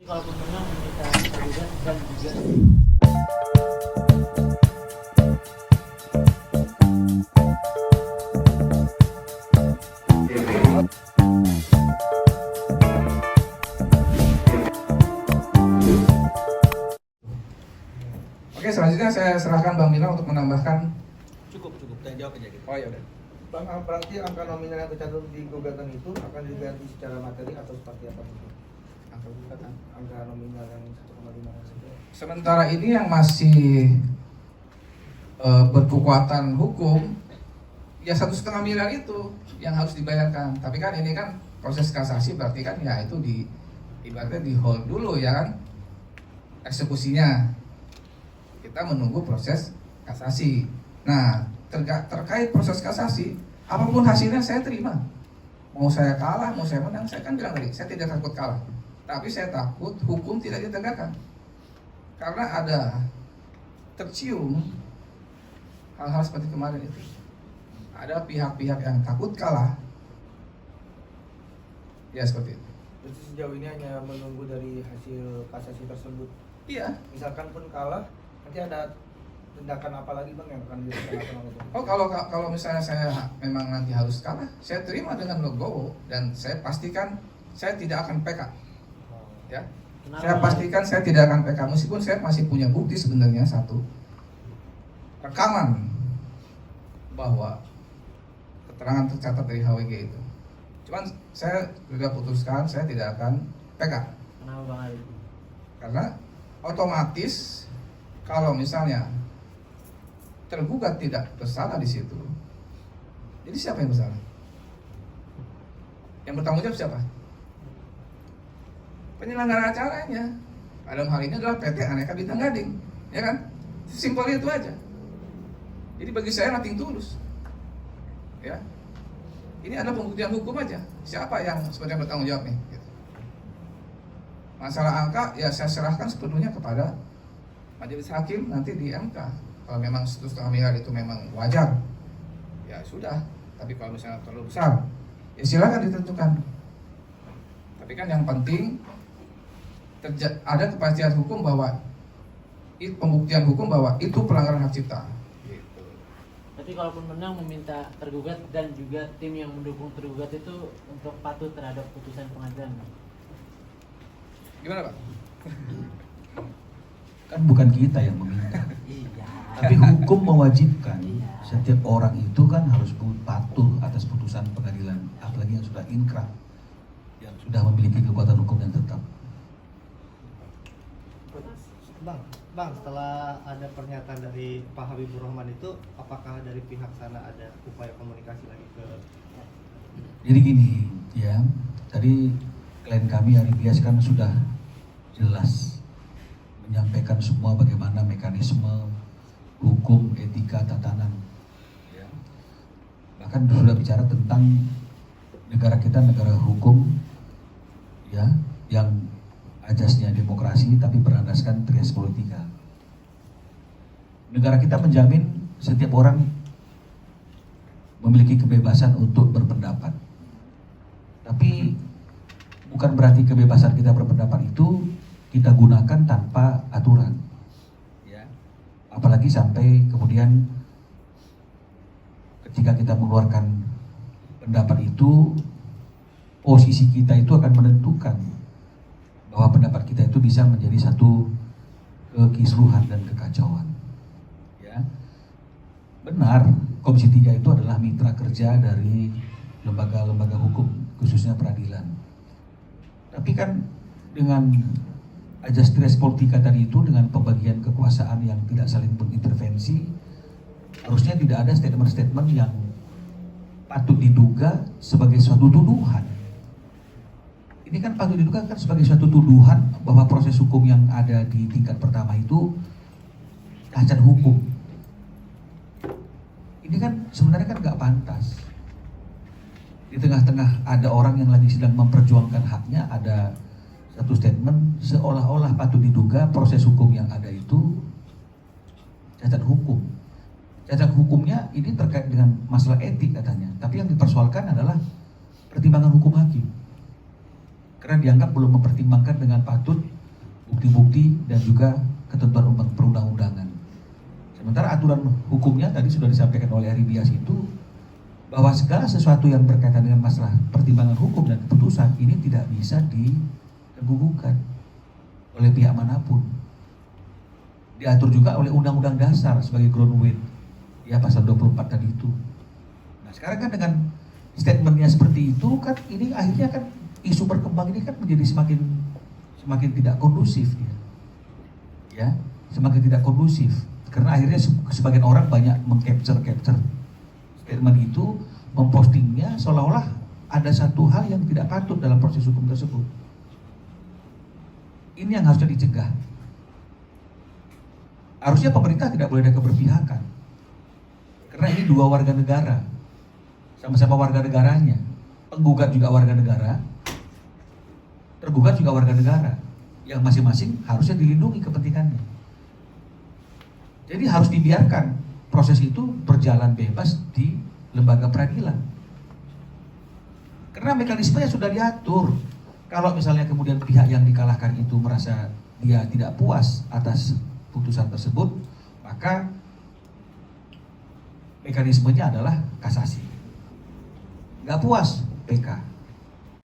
Kalaupun menang meminta tergugat dan juga Oke, selanjutnya saya serahkan Bang Mila untuk menambahkan. Cukup dan jawab aja gitu. Oh ya udah. Bang, berarti angka nominal yang tercantum di gugatan itu akan diganti secara materi atau seperti apa? Angka gugatan. Angka nominal yang 1,5 saja. Sementara ini yang masih berkekuatan hukum ya 1,5 miliar itu yang harus dibayarkan. Tapi kan ini kan proses kasasi, berarti kan ya itu ibaratnya di hold dulu ya kan eksekusinya. Kita menunggu proses kasasi. Nah, terkait proses kasasi, apapun hasilnya saya terima. Mau saya kalah, mau saya menang, saya kan bilang tadi, saya tidak takut kalah. Tapi saya takut hukum tidak ditegakkan. Karena ada tercium hal-hal seperti kemarin itu. Ada pihak-pihak yang takut kalah. Ya seperti itu. Jadi sejauh ini hanya menunggu dari hasil kasasi tersebut. Iya. Misalkan pun kalah, nanti ada tindakan apa lagi Bang yang akan dilakukan oleh itu? Oh, kalau misalnya saya memang nanti harus kalah, saya terima dengan logo dan saya pastikan saya tidak akan PK. Ya. kenapa Saya pastikan saya tidak akan PK meskipun saya masih punya bukti sebenarnya satu. Rekaman bahwa keterangan tercatat dari HWG itu. Cuman saya sudah putuskan saya tidak akan PK. kenapa Bang Ali? Karena otomatis kalau misalnya tergugat tidak bersalah di situ, jadi siapa yang bersalah? Yang bertanggung jawab siapa? Penyelenggara acaranya. Dalam hal ini adalah PT Aneka Bintang Gading, ya kan? Simpel itu aja. Jadi bagi saya nothing tulus. Ya. Ini adalah pembuktian hukum aja. Siapa yang sebenarnya bertanggung jawab nih? Gitu. Masalah angka ya saya serahkan sepenuhnya kepada majelis hakim nanti di MK. Kalau memang 1,5 miliar itu memang wajar, ya sudah. Tapi kalau misalnya terlalu besar, ya silakan ditentukan. Tapi kan yang penting ada kepastian hukum bahwa pembuktian hukum bahwa itu pelanggaran hak cipta. Gitu. Tapi kalaupun menang meminta tergugat dan juga tim yang mendukung tergugat itu untuk patuh terhadap putusan pengadilan. Bang. Gimana Pak? Kan bukan kita yang meminta, Iya. tapi hukum mewajibkan Iya. setiap orang itu kan harus patuh atas putusan pengadilan, apalagi yang sudah inkrah, yang sudah memiliki kekuatan hukum yang tetap. Bang, setelah ada pernyataan dari Pak Habibur Rahman itu, apakah dari pihak sana ada upaya komunikasi lagi ke? Jadi gini, ya, tadi klien kami Ari Bias kan sudah jelas menyampaikan semua bagaimana mekanisme hukum, etika, tatanan. Ya. Bahkan sudah bicara tentang negara kita negara hukum, ya, yang ajasnya demokrasi tapi berlandaskan trias politika. Negara kita menjamin setiap orang memiliki kebebasan untuk berpendapat. Tapi bukan berarti kebebasan kita berpendapat itu kita gunakan tanpa aturan. Ya. Apalagi sampai kemudian ketika kita mengeluarkan pendapat itu, posisi kita itu akan menentukan bahwa pendapat kita itu bisa menjadi satu kekisruhan dan kekacauan. Ya. Benar, Komisi 3 itu adalah mitra kerja dari lembaga-lembaga hukum, khususnya peradilan. Tapi kan dengan ajas trias politika tadi itu, dengan pembagian kekuasaan yang tidak saling mengintervensi, harusnya tidak ada statement-statement yang patut diduga sebagai suatu tuduhan. Ini kan patut diduga kan sebagai suatu tuduhan bahwa proses hukum yang ada di tingkat pertama itu cacat hukum. Ini kan sebenarnya kan nggak pantas. Di tengah-tengah ada orang yang lagi sedang memperjuangkan haknya, ada satu statement seolah-olah patut diduga proses hukum yang ada itu cacat hukum. Cacat hukumnya ini terkait dengan masalah etik katanya, tapi yang dipersoalkan adalah pertimbangan hukum hakim. Karena dianggap belum mempertimbangkan dengan patut bukti-bukti dan juga ketentuan perundang-undangan. Sementara aturan hukumnya tadi sudah disampaikan oleh Aridias itu bahwa segala sesuatu yang berkaitan dengan masalah pertimbangan hukum dan keputusan ini tidak bisa digugurkan oleh pihak manapun. Diatur juga oleh Undang-Undang Dasar sebagai ground weight, ya pasal 24 tadi itu. Nah sekarang kan dengan statementnya seperti itu kan ini akhirnya kan isu berkembang ini kan menjadi semakin tidak kondusif ya, semakin tidak kondusif karena akhirnya sebagian orang banyak mengcapture statement itu, mempostingnya seolah-olah ada satu hal yang tidak patut dalam proses hukum tersebut. Ini yang harusnya dicegah. Harusnya pemerintah tidak boleh ada keberpihakan. Karena ini dua warga negara, sama-sama warga negaranya. Penggugat juga warga negara, tergugat juga warga negara, yang masing-masing harusnya dilindungi kepentingannya. Jadi harus dibiarkan proses itu berjalan bebas di lembaga peradilan. Karena mekanismenya sudah diatur. Kalau misalnya kemudian pihak yang dikalahkan itu merasa dia tidak puas atas putusan tersebut, maka mekanismenya adalah kasasi. Nggak puas, PK.